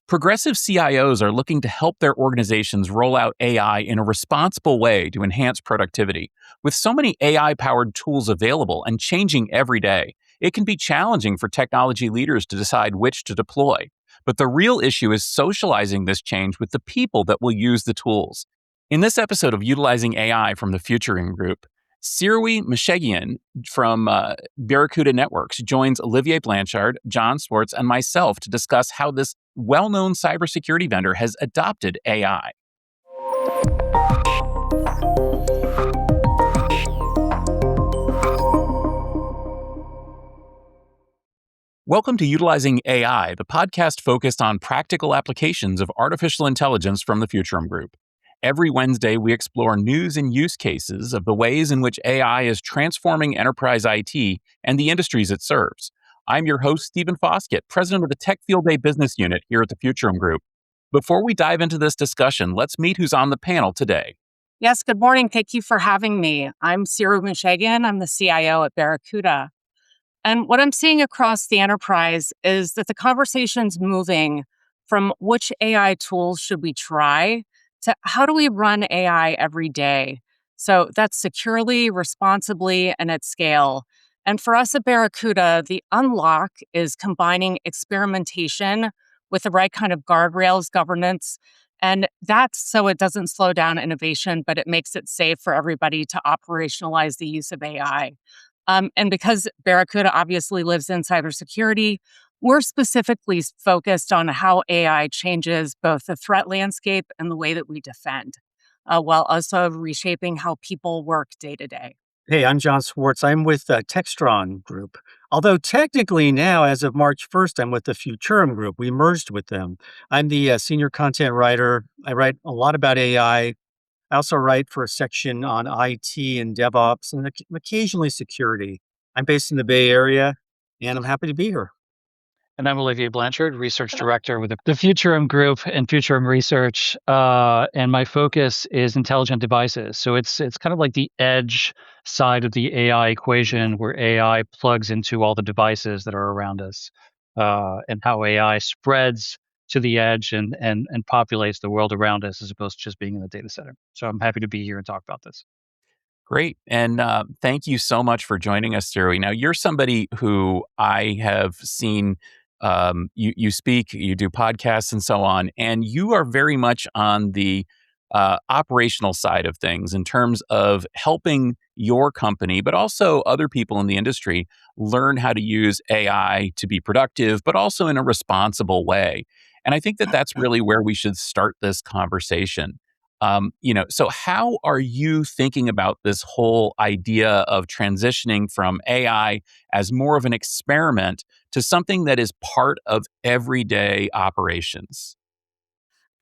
Progressive CIOs are looking to help their organizations roll out AI in a responsible way to enhance productivity. With so many AI powered tools available and changing every day, it can be challenging for technology leaders to decide which to deploy. But the real issue is socializing this change with the people that will use the tools. In this episode of Utilizing AI from the Futuring Group, Siroui Mushegian from Barracuda Networks joins Olivier Blanchard, Jon Swartz, and myself to discuss how this well-known cybersecurity vendor has adopted AI. Welcome to Utilizing AI, the podcast focused on practical applications of artificial intelligence from the Futuring Group. Every Wednesday, we explore news and use cases of the ways in which AI is transforming enterprise IT and the industries it serves. I'm your host, Stephen Foskett, president of the Tech Field Day Business Unit here at the Futuring Group. Before we dive into this discussion, let's meet who's on the panel today. Yes, good morning. Thank you for having me. I'm Siroui Mushegian. I'm the CIO at Barracuda. And what I'm seeing across the enterprise is that the conversation's moving from which AI tools should we try to how do we run AI every day? So that's securely, responsibly, and at scale. And for us at Barracuda, the unlock is combining experimentation with the right kind of guardrails, governance, and that's so it doesn't slow down innovation, but it makes it safe for everybody to operationalize the use of AI. And because Barracuda obviously lives in cybersecurity, we're specifically focused on how AI changes both the threat landscape and the way that we defend, while also reshaping how people work day to day. Hey, I'm Jon Swartz. I'm with Textron Group. Although technically now, as of March 1st, I'm with the Futurum Group. We merged with them. I'm the senior content writer. I write a lot about AI. I also write for a section on IT and DevOps and occasionally security. I'm based in the Bay Area, and I'm happy to be here. And I'm Olivier Blanchard, Research Director with the Futurum Group and Futurum Research. And my focus is intelligent devices. So it's kind of like the edge side of the AI equation where AI plugs into all the devices that are around us, and how AI spreads to the edge and populates the world around us as opposed to just being in the data center. So I'm happy to be here and talk about this. Great. And thank you so much for joining us, Siroui. Now, you're somebody who I have seen, you speak, you do podcasts and so on, and you are very much on the operational side of things in terms of helping your company, but also other people in the industry learn how to use AI to be productive, but also in a responsible way. And I think that that's really where we should start this conversation. So how are you thinking about this whole idea of transitioning from AI as more of an experiment to something that is part of everyday operations?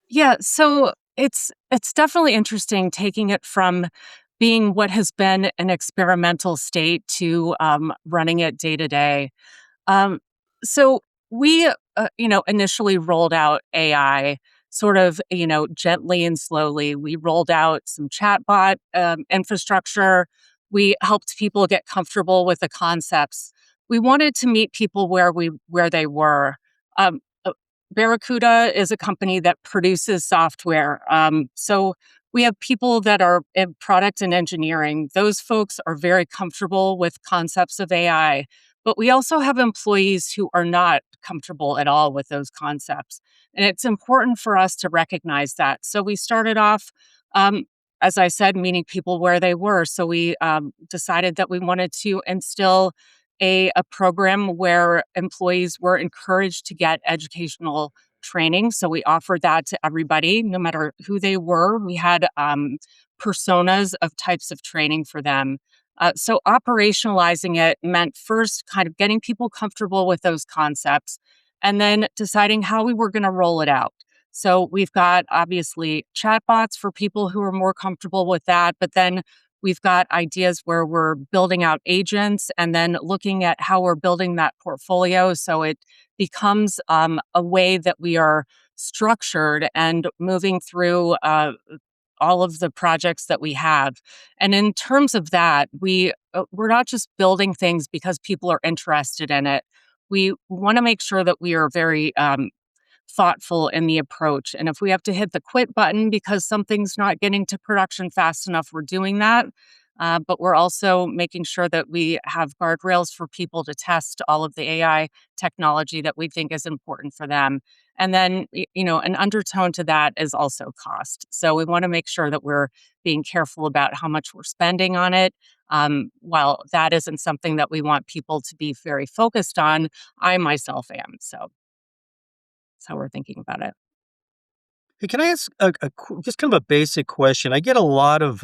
Yeah, so it's definitely interesting taking it from being what has been an experimental state to running it day to day. Um, so we, initially rolled out AI sort of, gently and slowly. We rolled out some chatbot infrastructure. We helped people get comfortable with the concepts. We wanted to meet people where they were. Um, uh, Barracuda is a company that produces software. So we have people that are in product and engineering. Those folks are very comfortable with concepts of AI. But we also have employees who are not comfortable at all with those concepts. And it's important for us to recognize that. So we started off, as I said, meeting people where they were. So we decided that we wanted to instill a program where employees were encouraged to get educational training. So we offered that to everybody, no matter who they were. We had personas of types of training for them. So operationalizing it meant first kind of getting people comfortable with those concepts and then deciding how we were going to roll it out. So we've got obviously chatbots for people who are more comfortable with that, but then we've got ideas where we're building out agents and then looking at how we're building that portfolio so it becomes a way that we are structured and moving through all of the projects that we have. And in terms of that, we're not just building things because people are interested in it. We want to make sure that we are very thoughtful in the approach. And if we have to hit the quit button because something's not getting to production fast enough, we're doing that. But we're also making sure that we have guardrails for people to test all of the AI technology that we think is important for them. And then, an undertone to that is also cost. So we want to make sure that we're being careful about how much we're spending on it. While that isn't something that we want people to be very focused on, I myself am. So that's how we're thinking about it. Hey, can I ask just kind of a basic question? I get a lot of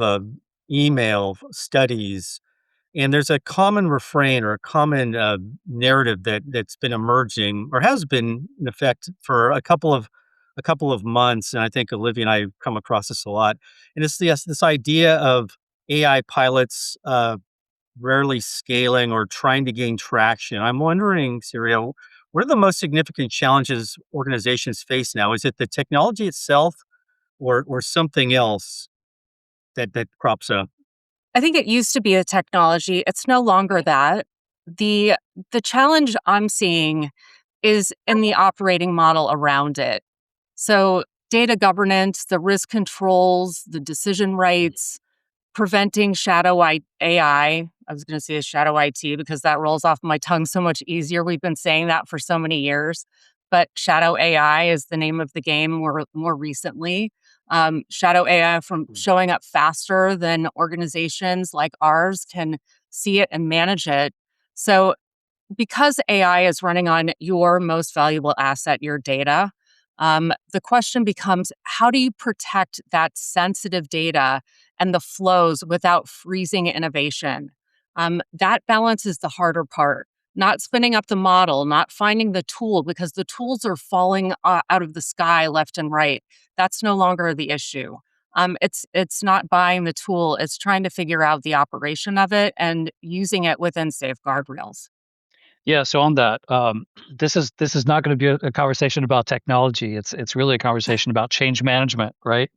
email studies, and there's a common refrain or a common narrative that's been emerging or has been in effect for a couple of months. And I think Olivia and I have come across this a lot. And it's this idea of AI pilots rarely scaling or trying to gain traction. I'm wondering, Siroui, what are the most significant challenges organizations face now? Is it the technology itself or something else that crops up? I think it used to be a technology. It's no longer that. The the challenge I'm seeing is in the operating model around it. So data governance, the risk controls, the decision rights, preventing AI. I was going to say shadow IT because that rolls off my tongue so much easier. We've been saying that for so many years, but shadow AI is the name of the game more recently. Shadow AI from showing up faster than organizations like ours can see it and manage it. So because AI is running on your most valuable asset, your data, the question becomes how do you protect that sensitive data and the flows without freezing innovation? That balance is the harder part. Not spinning up the model, not finding the tool because the tools are falling out of the sky left and right. That's no longer the issue. It's not buying the tool; it's trying to figure out the operation of it and using it within safe guardrails. Yeah, so on that, this is not going to be a conversation about technology. It's really a conversation about change management, right?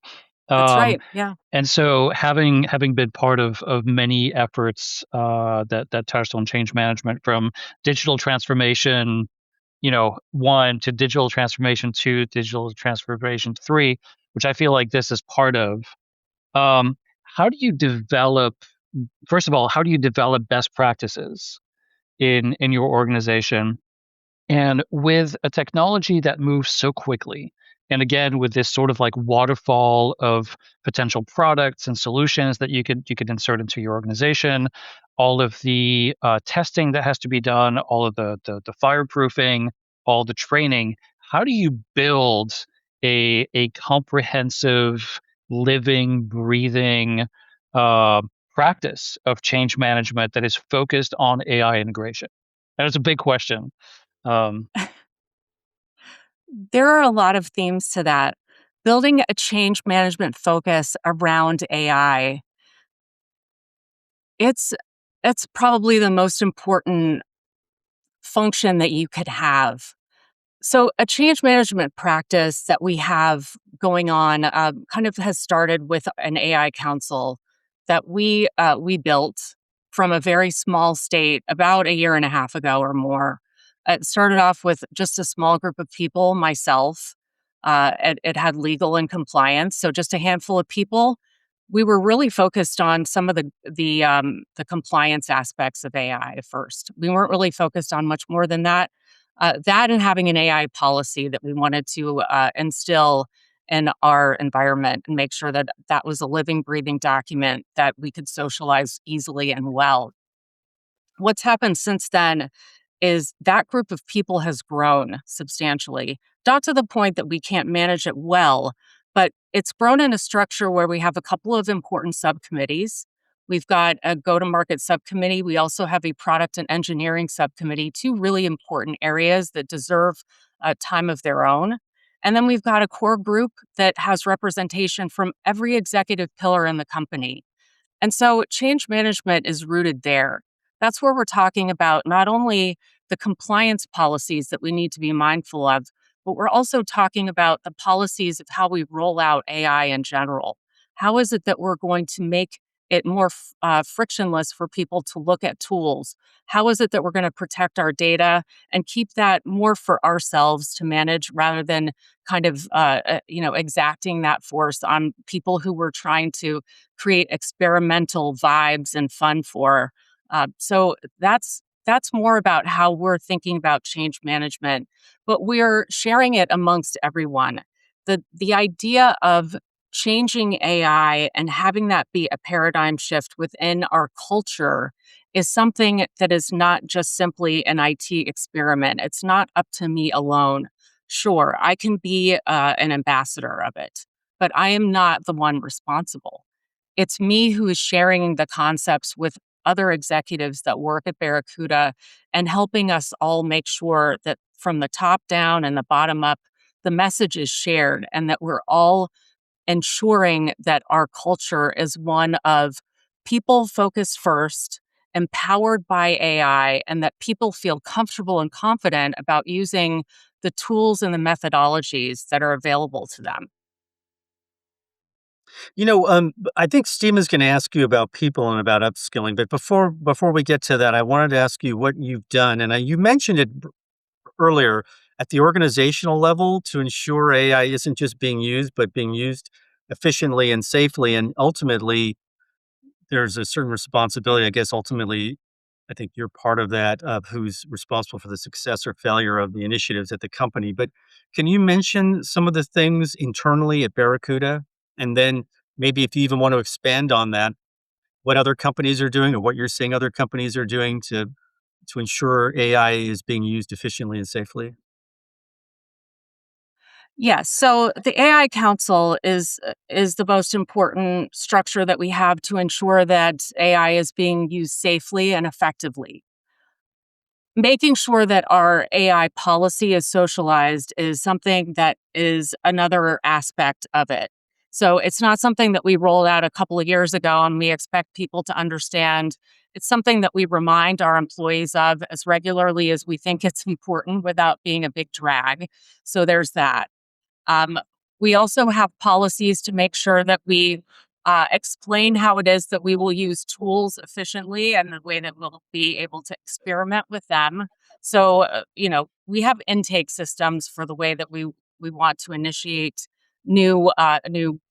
That's Um, right. Yeah. and so having been part of many efforts that touched on change management, from digital transformation, 1 to digital transformation 2, digital transformation 3, which I feel like this is part of. How do you develop? First of all, how do you develop best practices in your organization? And with a technology that moves so quickly, and again, with this sort of like waterfall of potential products and solutions that you could insert into your organization, all of the testing that has to be done, all of the fireproofing, all the training, how do you build a comprehensive, living, breathing uh, practice of change management that is focused on AI integration? And it's a big question. Um, There are a lot of themes to that. Building a change management focus around AI, it's it's probably the most important function that you could have. So, a change management practice that we have going on kind of has started with an AI council that we built from a very small state about a year and a half ago or more. It started off with just a small group of people, myself. It had legal and compliance, so just a handful of people. We were really focused on some of the compliance aspects of AI first. We weren't really focused on much more than that. That and having an AI policy that we wanted to instill in our environment and make sure that that was a living, breathing document that we could socialize easily and well. What's happened since then is that group of people has grown substantially, not to the point that we can't manage it well, but it's grown in a structure where we have a couple of important subcommittees. We've got a go to market subcommittee. We also have a product and engineering subcommittee, two really important areas that deserve time of their own. And then we've got a core group that has representation from every executive pillar in the company. And so change management is rooted there. That's where we're talking about not only the compliance policies that we need to be mindful of, but we're also talking about the policies of how we roll out AI in general. How is it that we're going to make it more frictionless for people to look at tools. How is it that we're going to protect our data and keep that more for ourselves to manage rather than kind of exacting that force on people who we're trying to create experimental vibes and fun for. So that's more about how we're thinking about change management, but we're sharing it amongst everyone. The idea of changing AI and having that be a paradigm shift within our culture is something that is not just simply an IT experiment. It's not up to me alone. Sure, I can be an ambassador of it, but I am not the one responsible. It's me who is sharing the concepts with other executives that work at Barracuda and helping us all make sure that from the top down and the bottom up, the message is shared and that we're all ensuring that our culture is one of people focused first, empowered by AI, and that people feel comfortable and confident about using the tools and the methodologies that are available to them. I think Steve is going to ask you about people and about upskilling, but before we get to that, I wanted to ask you what you've done, and you mentioned it earlier at the organizational level to ensure AI isn't just being used, but being used efficiently and safely, and ultimately there's a certain responsibility. I guess ultimately, I think you're part of that of who's responsible for the success or failure of the initiatives at the company. But can you mention some of the things internally at Barracuda? And then maybe if you even want to expand on that, what other companies are doing or what you're seeing other companies are doing to ensure AI is being used efficiently and safely? Yes. So the AI Council is the most important structure that we have to ensure that AI is being used safely and effectively. Making sure that our AI policy is socialized is something that is another aspect of it. So it's not something that we rolled out a couple of years ago and we expect people to understand. It's something that we remind our employees of as regularly as we think it's important without being a big drag. So there's that. Um, we also have policies to make sure that we explain how it is that we will use tools efficiently and the way that we'll be able to experiment with them. So, we have intake systems for the way that we want to initiate new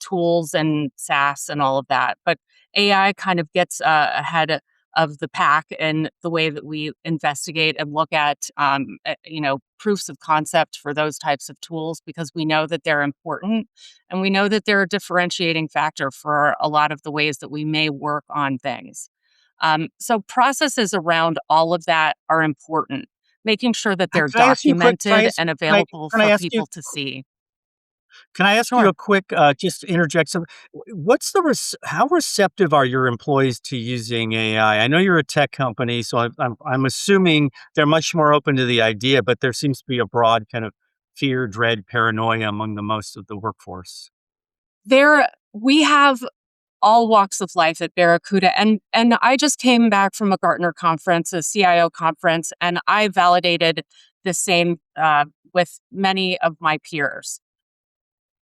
tools and SaaS and all of that. But AI kind of gets ahead of the pack in the way that we investigate and look at, proofs of concept for those types of tools because we know that they're important and we know that they're a differentiating factor for a lot of the ways that we may work on things. So processes around all of that are important, making sure that they're Can I ask you a quick? documented and available Can I for ask you? people to see. Can I ask you Sure. a quick? Just to interject some. What's how receptive are your employees to using AI? I know you're a tech company, so I'm assuming they're much more open to the idea, but there seems to be a broad kind of fear, dread, paranoia among the most of the workforce. We have all walks of life at Barracuda. And I just came back from a Gartner conference, a CIO conference, and I validated the same with many of my peers.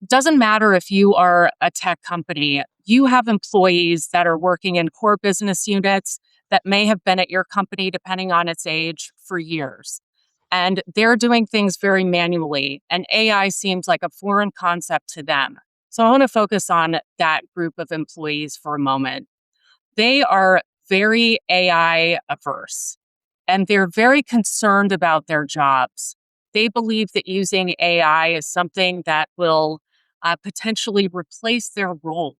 Doesn't matter if you are a tech company, you have employees that are working in core business units that may have been at your company, depending on its age, for years. And they're doing things very manually, and AI seems like a foreign concept to them. So I want to focus on that group of employees for a moment. They are very AI averse and they're very concerned about their jobs. They believe that using AI is something that will potentially replace their role.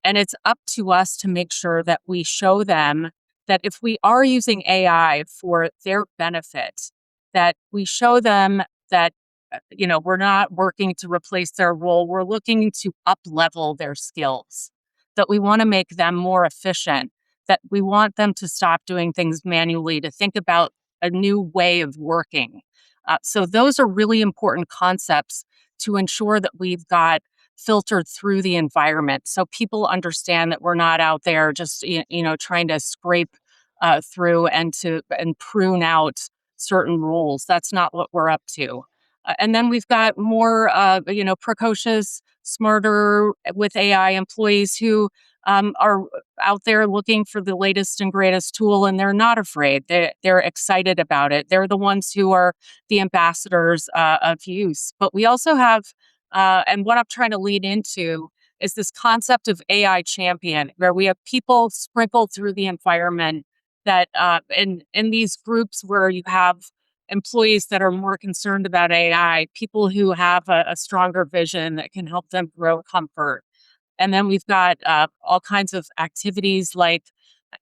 And it's up to us to make sure that we show them that if we are using AI for their benefit, that we show them that we're not working to replace their role. We're looking to up level their skills. That we want to make them more efficient. That we want them to stop doing things manually. To think about a new way of working. So those are really important concepts to ensure that we've got filtered through the environment so people understand that we're not out there just trying to scrape through and prune out certain rules. That's not what we're up to. And then we've got more precocious, smarter with AI employees who are out there looking for the latest and greatest tool, and they're not afraid. They're excited about it. They're the ones who are the ambassadors of use. But we also have, and what I'm trying to lead into is this concept of AI champion, where we have people sprinkled through the environment that in these groups where you have employees that are more concerned about AI, people who have a stronger vision that can help them grow comfort. And then we've got all kinds of activities like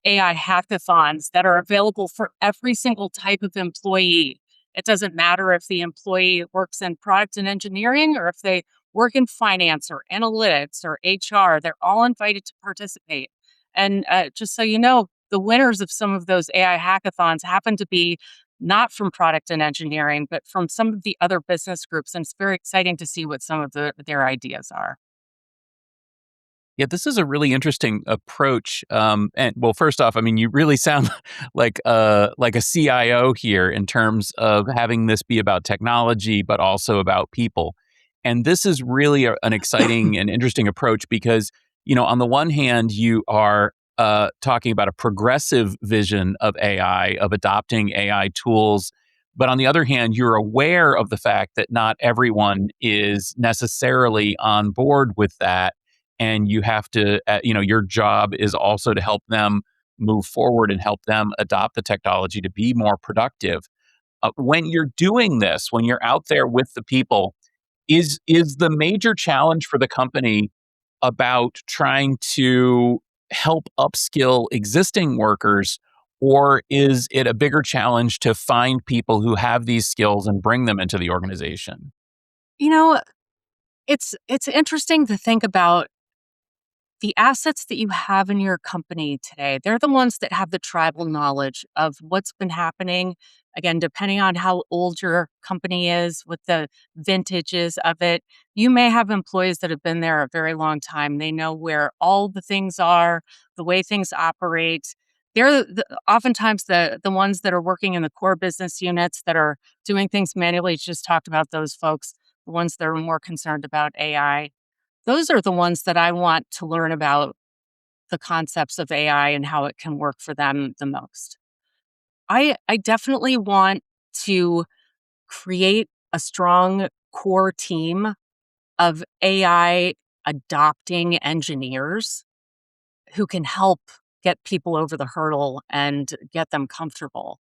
AI hackathons that are available for every single type of employee. It doesn't matter if the employee works in product and engineering or if they work in finance or analytics or HR, they're all invited to participate. And just so you know, the winners of some of those AI hackathons happen to be not from product and engineering, but from some of the other business groups. And it's very exciting to see what some of their ideas are. Yeah, this is a really interesting approach. And well, first off, I mean, you really sound like a CIO here in terms of having this be about technology, but also about people. And this is really an exciting and interesting approach because, on the one hand, you are talking about a progressive vision of AI, of adopting AI tools. But on the other hand, you're aware of the fact that not everyone is necessarily on board with that, and you have to your job is also to help them move forward and help them adopt the technology to be more productive. When you're doing this, when you're out there with the people, is the major challenge for the company about trying to help upskill existing workers, or is it a bigger challenge to find people who have these skills and bring them into the organization? You know, it's interesting to think about the assets that you have in your company today. They're the ones that have the tribal knowledge of what's been happening. Again, depending on how old your company is, with the vintages of it, you may have employees that have been there a very long time. They know where all the things are, the way things operate. They're oftentimes the ones that are working in the core business units that are doing things manually. Just talked about those folks, the ones that are more concerned about AI. Those are the ones that I want to learn about the concepts of AI and how it can work for them the most. I definitely want to create a strong core team of AI adopting engineers who can help get people over the hurdle and get them comfortable,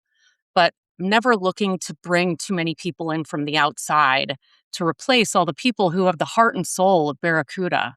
but never looking to bring too many people in from the outside to replace all the people who have the heart and soul of Barracuda,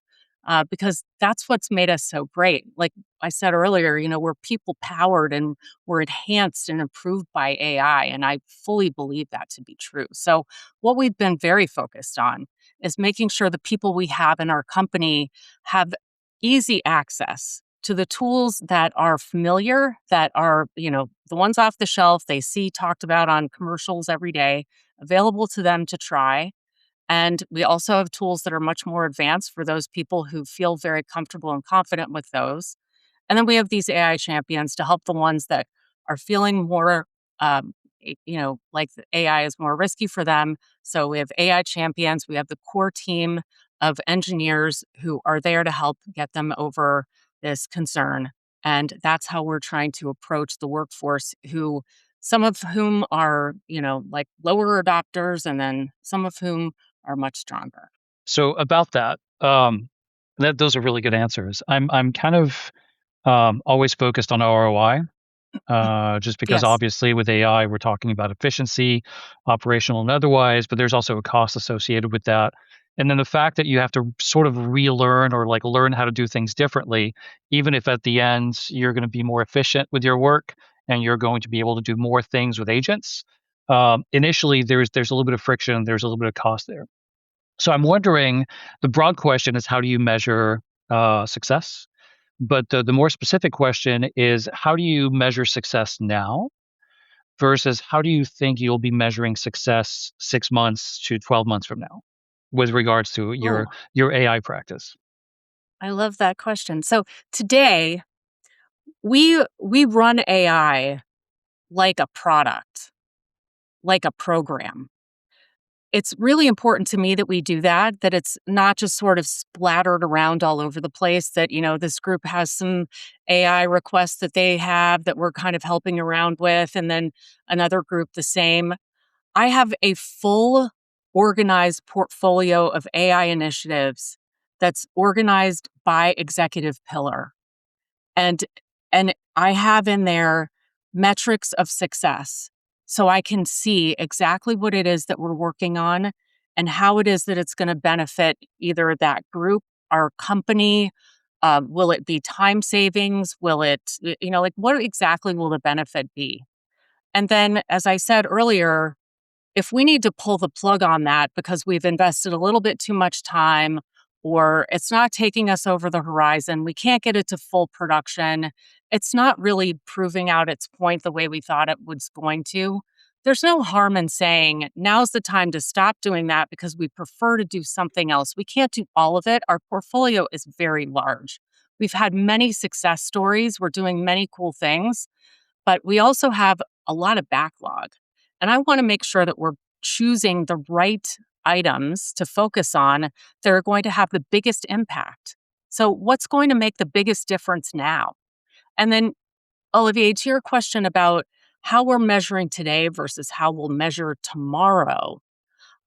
because that's what's made us so great. Like I said earlier, we're people powered and we're enhanced and improved by AI. And I fully believe that to be true. So, what we've been very focused on is making sure the people we have in our company have easy access to the tools that are familiar, that are, the ones off the shelf they see talked about on commercials every day, available to them to try. And we also have tools that are much more advanced for those people who feel very comfortable and confident with those. And then we have these AI champions to help the ones that are feeling more, like the AI is more risky for them. So we have AI champions. We have the core team of engineers who are there to help get them over this concern. And that's how we're trying to approach the workforce, who some of whom are, like lower adopters, and then some of whom are much stronger. So about that, those are really good answers. I'm kind of always focused on ROI. Just because Yes. obviously with AI, we're talking about efficiency, operational and otherwise, but there's also a cost associated with that. And then the fact that you have to sort of relearn or like learn how to do things differently, even if at the end you're going to be more efficient with your work and you're going to be able to do more things with agents. Initially, there's a little bit of friction, there's a little bit of cost there. So I'm wondering, the broad question is how do you measure success? But the more specific question is how do you measure success now versus how do you think you'll be measuring success 6 months to 12 months from now with regards to Oh, your AI practice? I love that question. So today we run AI like a product, like a program. it's really important to me that we do that, that it's not just sort of splattered around all over the place, that, this group has some AI requests that they have that we're kind of helping around with, and then another group the same. I have a full organized portfolio of AI initiatives that's organized by executive pillar. And and I have in there metrics of success. So I can see exactly what it is that we're working on and how it is that it's going to benefit either that group, our company. Will it be time savings? Will it, like what exactly will the benefit be? And then, as I said earlier, if we need to pull the plug on that because we've invested a little bit too much time or it's not taking us over the horizon, we can't get it to full production, it's not really proving out its point the way we thought it was going to. There's no harm in saying now's the time to stop doing that because we prefer to do something else. We can't do all of it. Our portfolio is very large. We've had many success stories. We're doing many cool things, but we also have a lot of backlog. And I want to make sure that we're choosing the right items to focus on that are going to have the biggest impact. So, what's going to make the biggest difference now? And then, Olivier, to your question about how we're measuring today versus how we'll measure tomorrow,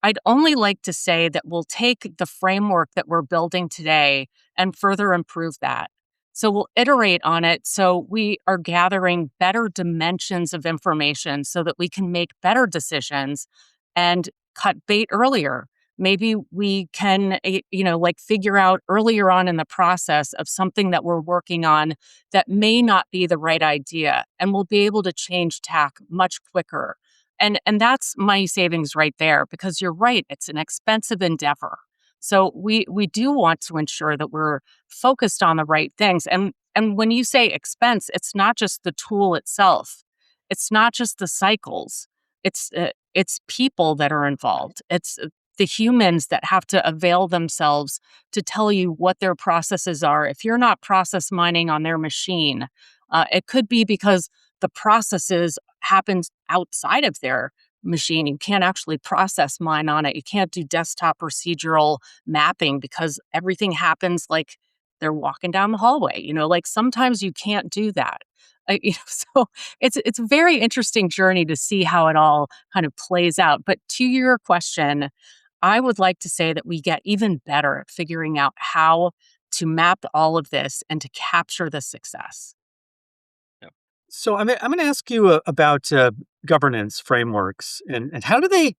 I'd only like to say that we'll take the framework that we're building today and further improve that. So we'll iterate on it so we are gathering better dimensions of information so that we can make better decisions and cut bait earlier. Maybe we can, like figure out earlier on in the process of something that we're working on that may not be the right idea, and we'll be able to change tack much quicker. And that's money savings right there, because you're right, it's an expensive endeavor. So we do want to ensure that we're focused on the right things. And when you say expense, it's not just the tool itself. It's not just the cycles. It's people that are involved. It's the humans that have to avail themselves to tell you what their processes are. If you're not process mining on their machine, it could be because the processes happens outside of their machine. You can't actually process mine on it. You can't do desktop procedural mapping because everything happens like they're walking down the hallway. Like sometimes you can't do that. So it's a very interesting journey to see how it all kind of plays out. But to your question, I would like to say that we get even better at figuring out how to map all of this and to capture the success. So I'm going to ask you about governance frameworks and how do they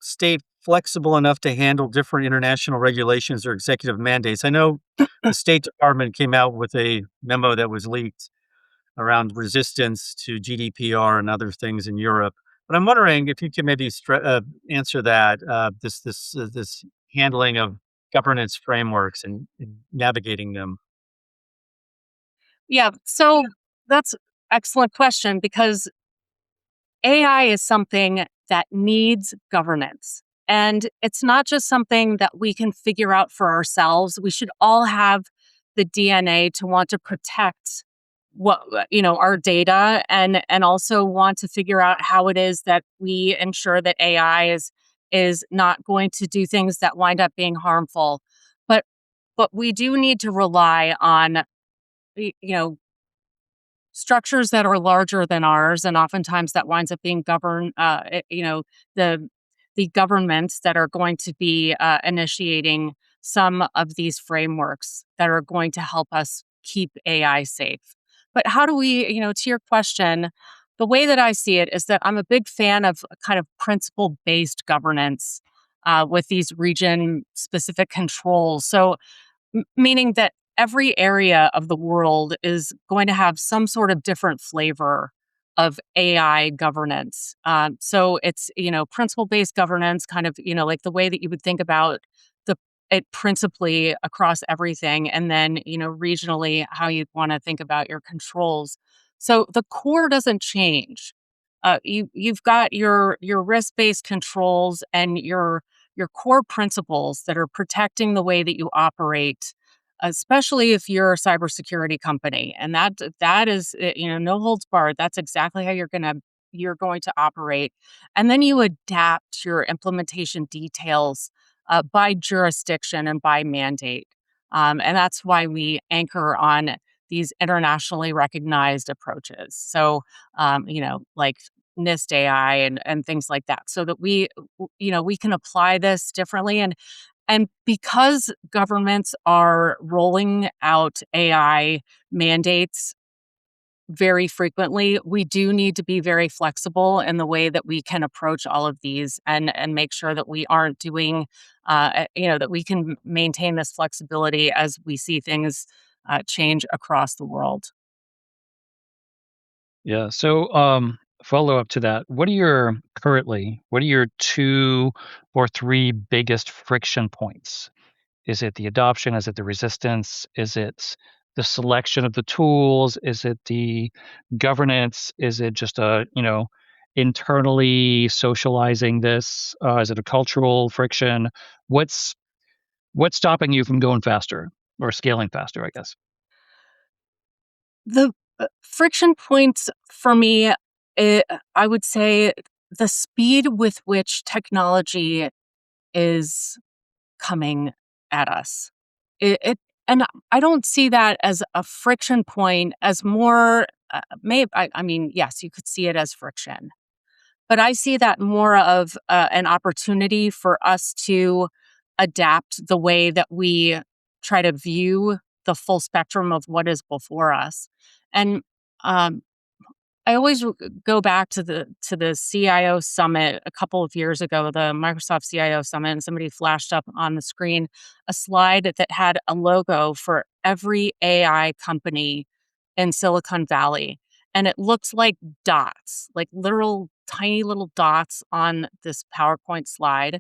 stay flexible enough to handle different international regulations or executive mandates? I know the State Department came out with a memo that was leaked around resistance to GDPR and other things in Europe. But I'm wondering if you can maybe answer that this handling of governance frameworks and navigating them. Yeah, so that's excellent question because AI is something that needs governance. And it's not just something that we can figure out for ourselves. We should all have the DNA to want to protect our data, and also want to figure out how it is that we ensure that AI is not going to do things that wind up being harmful. But we do need to rely on y- you know structures that are larger than ours, and oftentimes that winds up being governed. The governments that are going to be initiating some of these frameworks that are going to help us keep AI safe. But how do we, to your question, the way that I see it is that I'm a big fan of kind of principle based governance with these region specific controls. So meaning that every area of the world is going to have some sort of different flavor of AI governance. So it's, principle based governance, kind of, like the way that you would think about the it principally across everything. And then, regionally, how you'd want to think about your controls. So the core doesn't change. You've got your risk based controls and your core principles that are protecting the way that you operate, especially if you're a cybersecurity company. And that is, no holds barred. That's exactly how you're going to you're going to operate. And then you adapt your implementation details by jurisdiction and by mandate. And that's why we anchor on these internationally recognized approaches. So, like NIST AI and things like that, so that we can apply this differently. And because governments are rolling out AI mandates very frequently, we do need to be very flexible in the way that we can approach all of these and make sure that we aren't doing, that we can maintain this flexibility as we see things change across the world. Yeah. So, follow up to that. What are your two or three biggest friction points? Is it the adoption? Is it the resistance? Is it the selection of the tools? Is it the governance? Is it just internally socializing this? Is it a cultural friction? What's what's stopping you from going faster or scaling faster, I guess? The friction points for me, I would say the speed with which technology is coming at us. It and I don't see that as a friction point, as more, I mean, yes, you could see it as friction, but I see that more of an opportunity for us to adapt the way that we try to view the full spectrum of what is before us. And um, I always go back to the CIO summit a couple of years ago, the Microsoft CIO summit, and somebody flashed up on the screen a slide that had a logo for every AI company in Silicon Valley. And it looked like dots, like literal tiny little dots on this PowerPoint slide.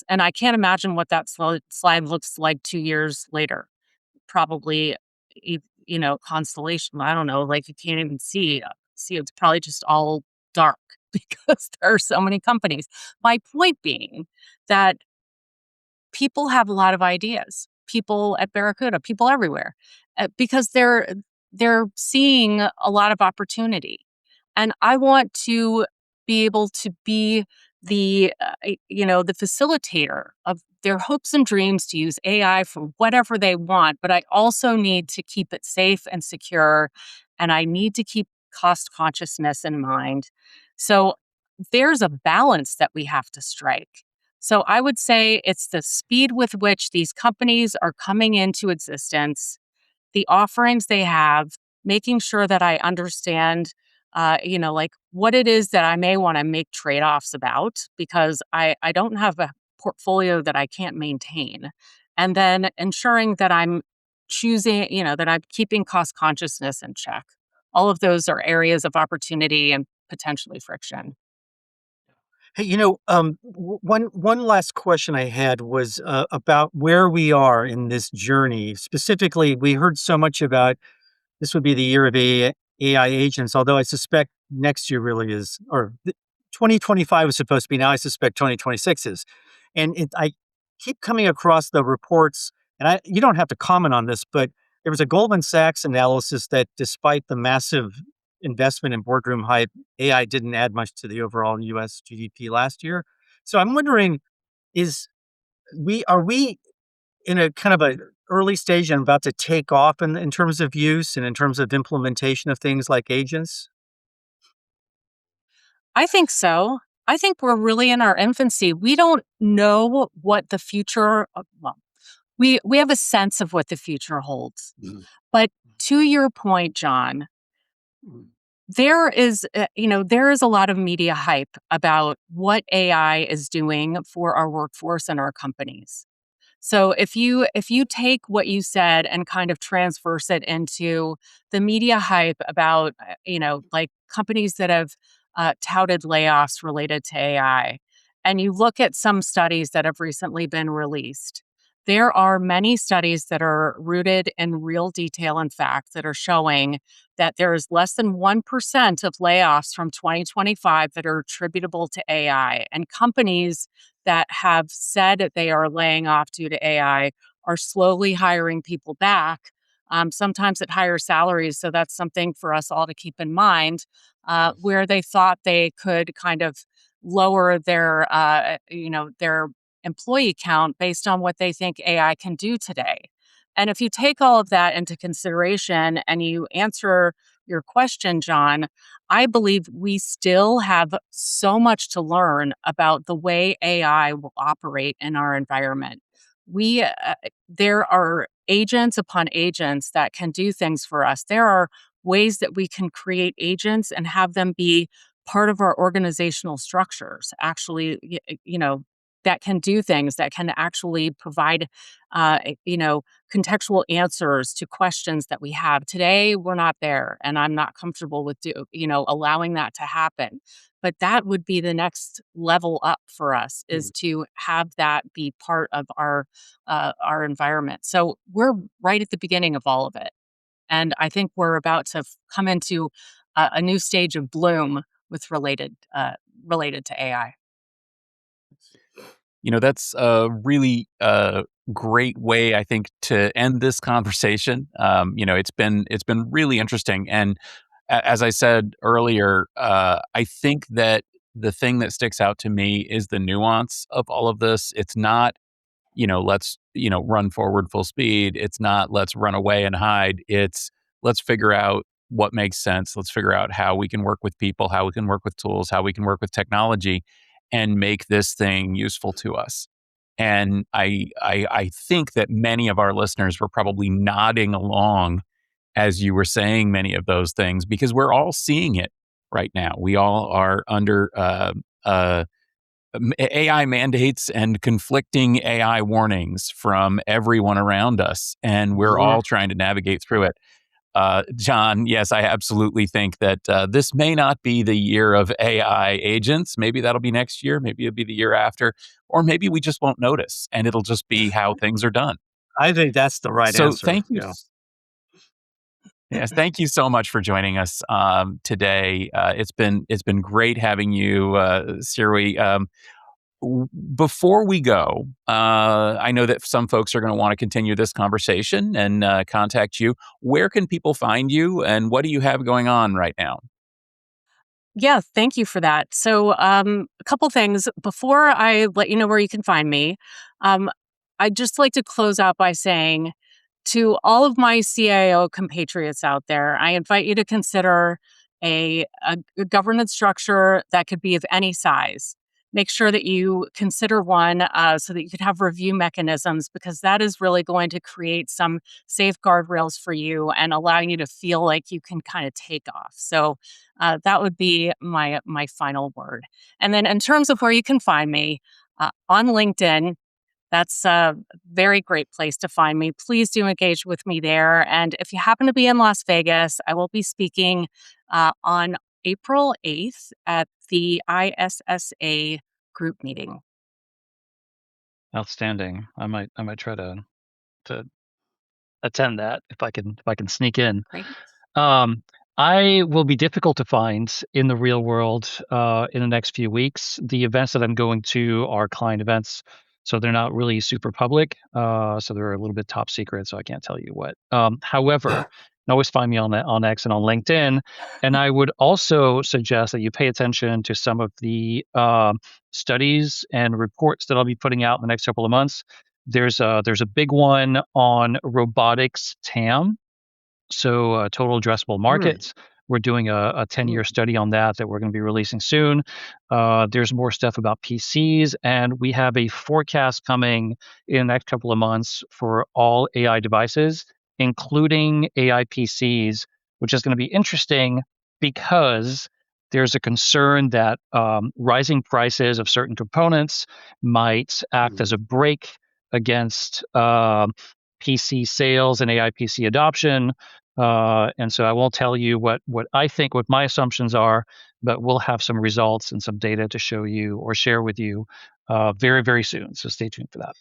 And I can't imagine what that slide looks like 2 years later. Probably, constellation. I don't know. Like you can't even see. It's probably just all dark because there are so many companies. My point being that people have a lot of ideas. People at Barracuda, people everywhere, because they're seeing a lot of opportunity, and I want to be able to be the facilitator of their hopes and dreams to use AI for whatever they want. But I also need to keep it safe and secure, and I need to keep cost consciousness in mind. So there's a balance that we have to strike. So I would say it's the speed with which these companies are coming into existence, the offerings they have, making sure that I understand, like what it is that I may want to make trade offs about because I don't have a portfolio that I can't maintain. And then ensuring that I'm choosing, that I'm keeping cost consciousness in check. All of those are areas of opportunity and potentially friction. Hey, one last question I had was about where we are in this journey. Specifically, we heard so much about this would be the year of AI agents, although I suspect next year really is, 2025 was supposed to be now. I suspect 2026 is. And I keep coming across the reports, and you don't have to comment on this, but there was a Goldman Sachs analysis that despite the massive investment in boardroom hype, AI didn't add much to the overall US GDP last year. So I'm wondering, is are we in a kind of a early stage and about to take off in terms of use and in terms of implementation of things like agents? I think so. I think we're really in our infancy. We don't know what the future, well, we have a sense of what the future holds. Mhm. But to your point, John, Mhm. there is a lot of media hype about what AI is doing for our workforce and our companies. So if you take what you said and kind of transverse it into the media hype about like companies that have touted layoffs related to AI, and you look at some studies that have recently been released, there are many studies that are rooted in real detail and fact that are showing that there is less than 1% of layoffs from 2025 that are attributable to AI, and companies that have said that they are laying off due to AI are slowly hiring people back sometimes at higher salaries. So that's something for us all to keep in mind, where they thought they could kind of lower their employee count based on what they think AI can do today. And if you take all of that into consideration and you answer your question, John, I believe we still have so much to learn about the way AI will operate in our environment. There are agents upon agents that can do things for us. There are ways that we can create agents and have them be part of our organizational structures, actually, that can do things, that can actually provide, contextual answers to questions that we have. Today, we're not there, and I'm not comfortable with allowing that to happen. But that would be the next level up for us, is to have that be part of our environment. So we're right at the beginning of all of it, and I think we're about to come into a new stage of bloom with related to AI. That's a really great way, I think, to end this conversation. It's been really interesting, and as I said earlier, I think that the thing that sticks out to me is the nuance of all of this. It's not, let's run forward full speed. It's not let's run away and hide. It's let's figure out what makes sense. Let's figure out how we can work with people, how we can work with tools, how we can work with technology, and make this thing useful to us. And I think that many of our listeners were probably nodding along as you were saying many of those things, because we're all seeing it right now. We all are under AI mandates and conflicting AI warnings from everyone around us, and we're all trying to navigate through it. Jon, yes, I absolutely think that this may not be the year of AI agents. Maybe that'll be next year. Maybe it'll be the year after, or maybe we just won't notice, and it'll just be how things are done. I think that's the right So, answer. thank you. Yeah. Yes, thank you so much for joining us today. It's been great having you, Siroui. Before we go, I know that some folks are going to want to continue this conversation and contact you. Where can people find you, and what do you have going on right now? Yeah, thank you for that. So, a couple things before I let you know where you can find me. Um, I'd just like to close out by saying to all of my CIO compatriots out there, I invite you to consider a governance structure that could be of any size. Make sure that you consider one so that you could have review mechanisms, because that is really going to create some safeguard rails for you and allowing you to feel like you can kind of take off. So that would be my final word. And then in terms of where you can find me, on LinkedIn, that's a very great place to find me. Please do engage with me there. And if you happen to be in Las Vegas, I will be speaking on April 8th at the ISSA group meeting. Outstanding. I might try to attend that if I can sneak in. Great. Um, I will be difficult to find in the real world in the next few weeks. The events that I'm going to are client events, so they're not really super public. So they're a little bit top secret, so I can't tell you what. However, you can always find me on X and on LinkedIn. And I would also suggest that you pay attention to some of the studies and reports that I'll be putting out in the next couple of months. There's a big one on robotics TAM, so total addressable markets. We're doing a 10-year study on that we're going to be releasing soon. There's more stuff about PCs, and we have a forecast coming in the next couple of months for all AI devices, including AI PCs, which is going to be interesting because there's a concern that rising prices of certain components might act as a brake against PC sales and AI PC adoption. And so I won't tell you what I think, what my assumptions are, but we'll have some results and some data to show you or share with you very, very soon. So stay tuned for that.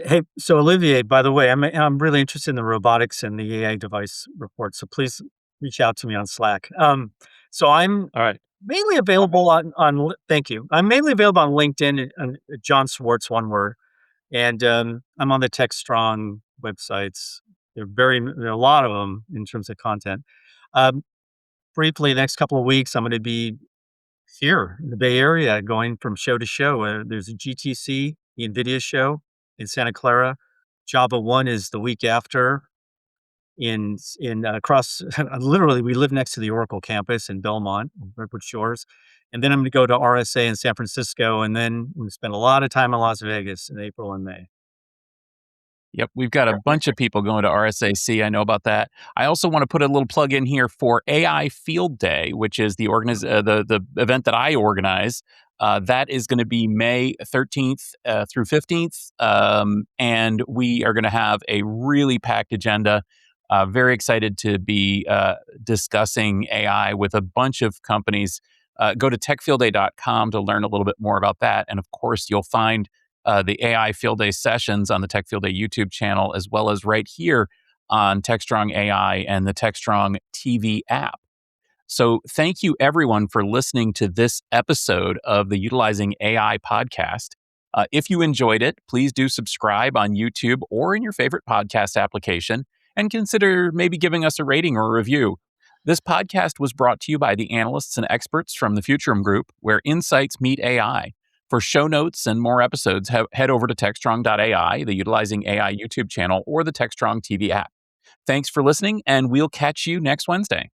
Hey, so Olivier, by the way, I'm really interested in the robotics and the AI device report. So please reach out to me on Slack. So I'm All right. mainly available on. Thank you. I'm mainly available on LinkedIn and Jon Swartz, one word. And I'm on the TechStrong websites. There are a lot of them in terms of content. Um, Briefly, the next couple of weeks, I'm going to be here in the Bay Area, going from show to show. There's a GTC, the NVIDIA show in Santa Clara. Java One is the week after in across. Literally, we live next to the Oracle campus in Belmont, Redwood Shores, and then I'm going to go to RSA in San Francisco, and then I'm going to spend a lot of time in Las Vegas in April and May. Yep, we've got a bunch of people going to RSAC. I know about that. I also want to put a little plug in here for AI Field Day, which is the event that I organize. That is going to be May 13th through 15th, and we are going to have a really packed agenda. Very excited to be discussing AI with a bunch of companies. Go to techfieldday.com to learn a little bit more about that, and of course, you'll find the AI Field Day sessions on the Tech Field Day YouTube channel, as well as right here on TechStrong AI and the TechStrong TV app. So thank you, everyone, for listening to this episode of the Utilizing AI podcast. If you enjoyed it, please do subscribe on YouTube or in your favorite podcast application, and consider maybe giving us a rating or a review. This podcast was brought to you by the analysts and experts from the Futurum Group, where insights meet AI. For show notes and more episodes, head over to techstrong.ai, the Utilizing AI YouTube channel, or the TechStrong TV app. Thanks for listening, and we'll catch you next Wednesday.